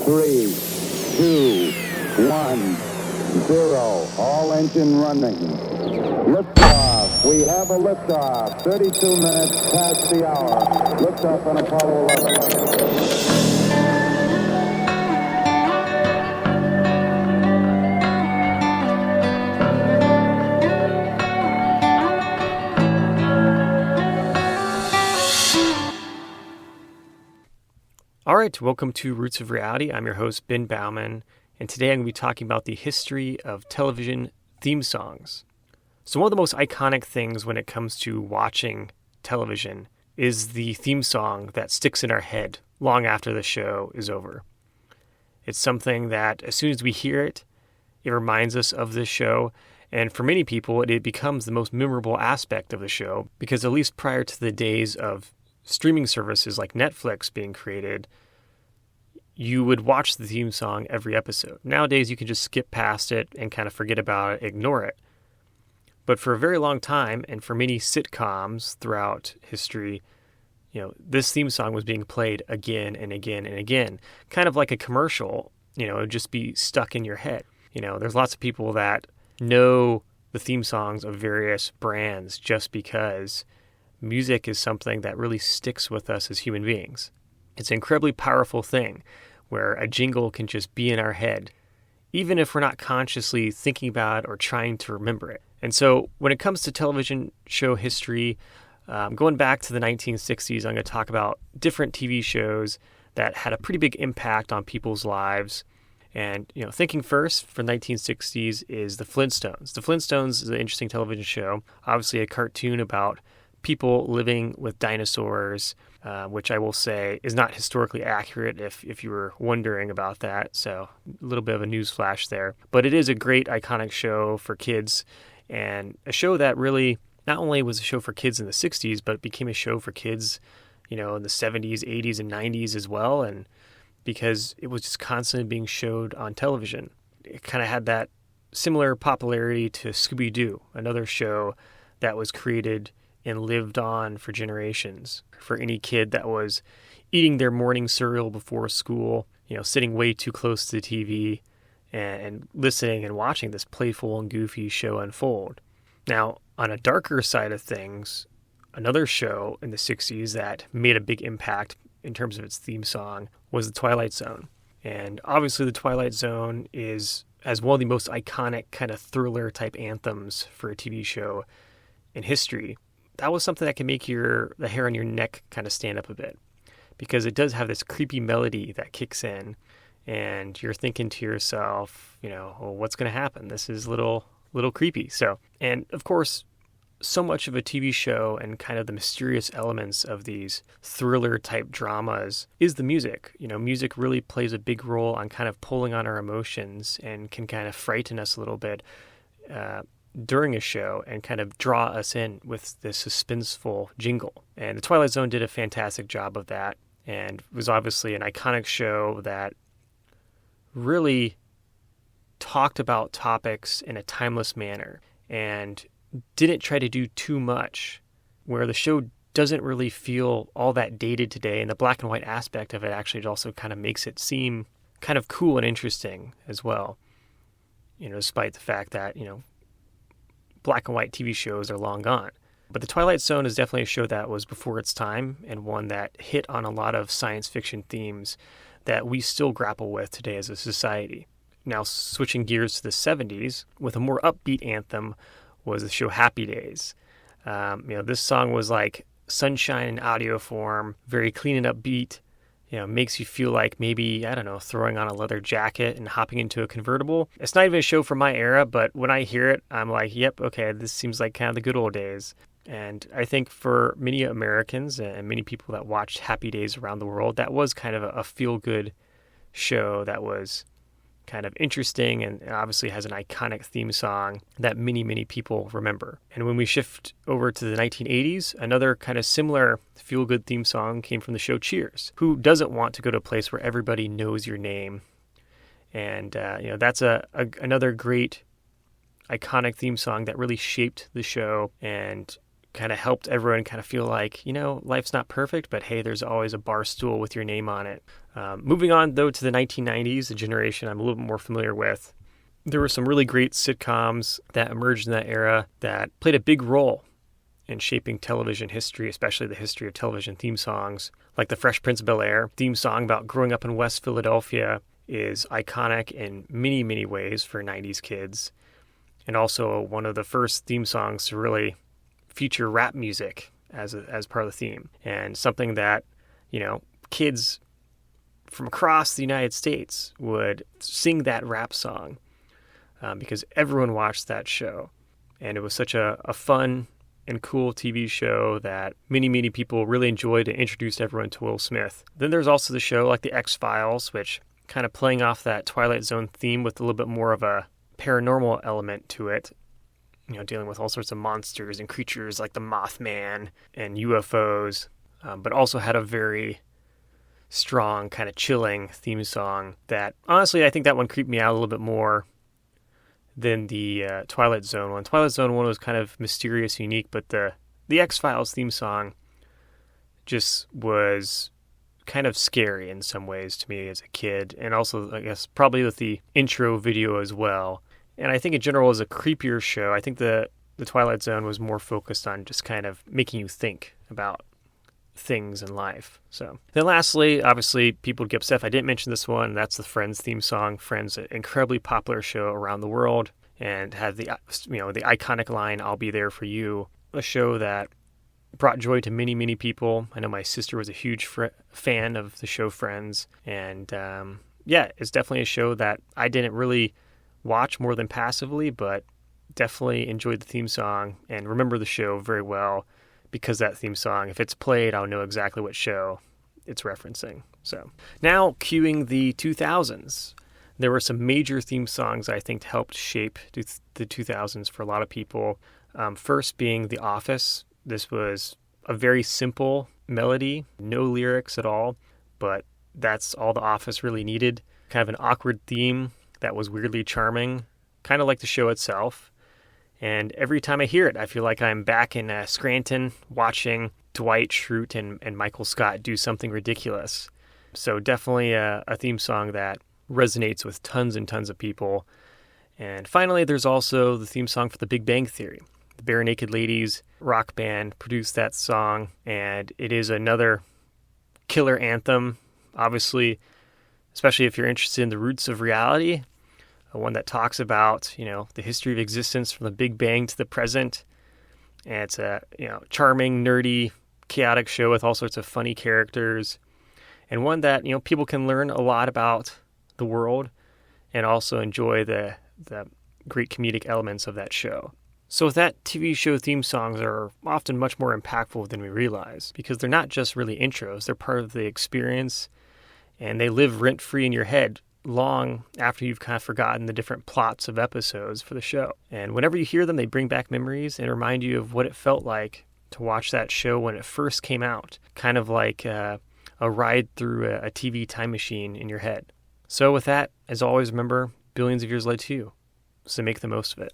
3, 2, 1, 0. All engine running. Liftoff. We have a liftoff. 32 minutes past the hour. Liftoff on Apollo 11. All right, welcome to Roots of Reality. I'm your host, Ben Baumann, and today I'm going to be talking about the history of television theme songs. So one of the most iconic things when it comes to watching television is the theme song that sticks in our head long after the show is over. It's something that as soon as we hear it, it reminds us of this show, and for many people, it becomes the most memorable aspect of the show because at least prior to the days of streaming services like Netflix being created, you would watch the theme song every episode. Nowadays, you can just skip past it and kind of forget about it, ignore it. But for a very long time, and for many sitcoms throughout history, this theme song was being played again and again and again, kind of like a commercial. It would just be stuck in your head. There's lots of people that know the theme songs of various brands just because music is something that really sticks with us as human beings. It's an incredibly powerful thing where a jingle can just be in our head, even if we're not consciously thinking about it or trying to remember it. And so when it comes to television show history, going back to the 1960s, I'm going to talk about different TV shows that had a pretty big impact on people's lives. And, thinking first for the 1960s is the Flintstones. The Flintstones is an interesting television show, obviously a cartoon about people living with dinosaurs, which I will say is not historically accurate if you were wondering about that. So a little bit of a news flash there. But it is a great iconic show for kids, and a show that really not only was a show for kids in the 60s, but it became a show for kids, in the 70s, 80s, and 90s as well. And because it was just constantly being showed on television. It kind of had that similar popularity to Scooby-Doo, another show that was created and lived on for generations. For any kid that was eating their morning cereal before school, sitting way too close to the TV and listening and watching this playful and goofy show unfold. Now, on a darker side of things, another show in the 60s that made a big impact in terms of its theme song was The Twilight Zone. And obviously The Twilight Zone has one of the most iconic kind of thriller type anthems for a TV show in history. That was something that can make the hair on your neck kind of stand up a bit, because it does have this creepy melody that kicks in, and you're thinking to yourself, well, what's going to happen? This is a little creepy. So, and of course, so much of a TV show and kind of the mysterious elements of these thriller type dramas is the music. Music really plays a big role on kind of pulling on our emotions and can kind of frighten us a little bit during a show and kind of draw us in with this suspenseful jingle. And The Twilight Zone did a fantastic job of that, and was obviously an iconic show that really talked about topics in a timeless manner and didn't try to do too much, where the show doesn't really feel all that dated today, and the black and white aspect of it actually also kind of makes it seem kind of cool and interesting as well, despite the fact that, black and white TV shows are long gone. But The Twilight Zone is definitely a show that was before its time, and one that hit on a lot of science fiction themes that we still grapple with today as a society. Now, switching gears to the 70s, with a more upbeat anthem, was the show Happy Days. This song was like sunshine in audio form, very clean and upbeat. Makes you feel like maybe, throwing on a leather jacket and hopping into a convertible. It's not even a show from my era, but when I hear it, I'm like, yep, okay, this seems like kind of the good old days. And I think for many Americans and many people that watched Happy Days around the world, that was kind of a feel-good show that was kind of interesting and obviously has an iconic theme song that many, many people remember. And when we shift over to the 1980s, another kind of similar feel-good theme song came from the show Cheers. Who doesn't want to go to a place where everybody knows your name? And, that's another great iconic theme song that really shaped the show and kind of helped everyone kind of feel like, life's not perfect, but hey, there's always a bar stool with your name on it. Moving on, though, to the 1990s, the generation I'm a little bit more familiar with, there were some really great sitcoms that emerged in that era that played a big role in shaping television history, especially the history of television theme songs, like the Fresh Prince of Bel-Air theme song about growing up in West Philadelphia is iconic in many, many ways for 90s kids, and also one of the first theme songs to really feature rap music as part of the theme, and something that, kids from across the United States would sing that rap song because everyone watched that show. And it was such a fun and cool TV show that many, many people really enjoyed and introduced everyone to Will Smith. Then there's also the show like The X-Files, which kind of playing off that Twilight Zone theme with a little bit more of a paranormal element to it, dealing with all sorts of monsters and creatures like the Mothman and UFOs, but also had a very strong, kind of chilling theme song that, honestly, I think that one creeped me out a little bit more than the Twilight Zone one. Twilight Zone one was kind of mysterious, unique, but the X-Files theme song just was kind of scary in some ways to me as a kid, and also, I guess, probably with the intro video as well. And I think in general, as a creepier show, I think the Twilight Zone was more focused on just kind of making you think about things in life. So then lastly, obviously, people would get upset if I didn't mention this one. That's the Friends theme song. Friends, an incredibly popular show around the world, and had the iconic line, "I'll be there for you," a show that brought joy to many, many people. I know my sister was a huge fan of the show Friends, and it's definitely a show that I didn't really watch more than passively, but definitely enjoyed the theme song and remember the show very well because that theme song, if it's played, I'll know exactly what show it's referencing. So now cueing the 2000s. There were some major theme songs I think helped shape the 2000s for a lot of people. First being The Office. This was a very simple melody, no lyrics at all, but that's all The Office really needed. Kind of an awkward theme that was weirdly charming, kind of like the show itself. And every time I hear it, I feel like I'm back in Scranton watching Dwight Schrute and Michael Scott do something ridiculous. So definitely a theme song that resonates with tons and tons of people. And finally, there's also the theme song for The Big Bang Theory. The Bare Naked Ladies rock band produced that song, and it is another killer anthem, obviously, especially if you're interested in the roots of reality. One that talks about, the history of existence from the Big Bang to the present. And it's a, charming, nerdy, chaotic show with all sorts of funny characters. And one that, people can learn a lot about the world and also enjoy the great comedic elements of that show. So with that, TV show theme songs are often much more impactful than we realize because they're not just really intros. They're part of the experience, and they live rent-free in your head long after you've kind of forgotten the different plots of episodes for the show. And whenever you hear them, they bring back memories and remind you of what it felt like to watch that show when it first came out, kind of like a ride through a TV time machine in your head. So with that, as always, remember, billions of years led to you, so make the most of it.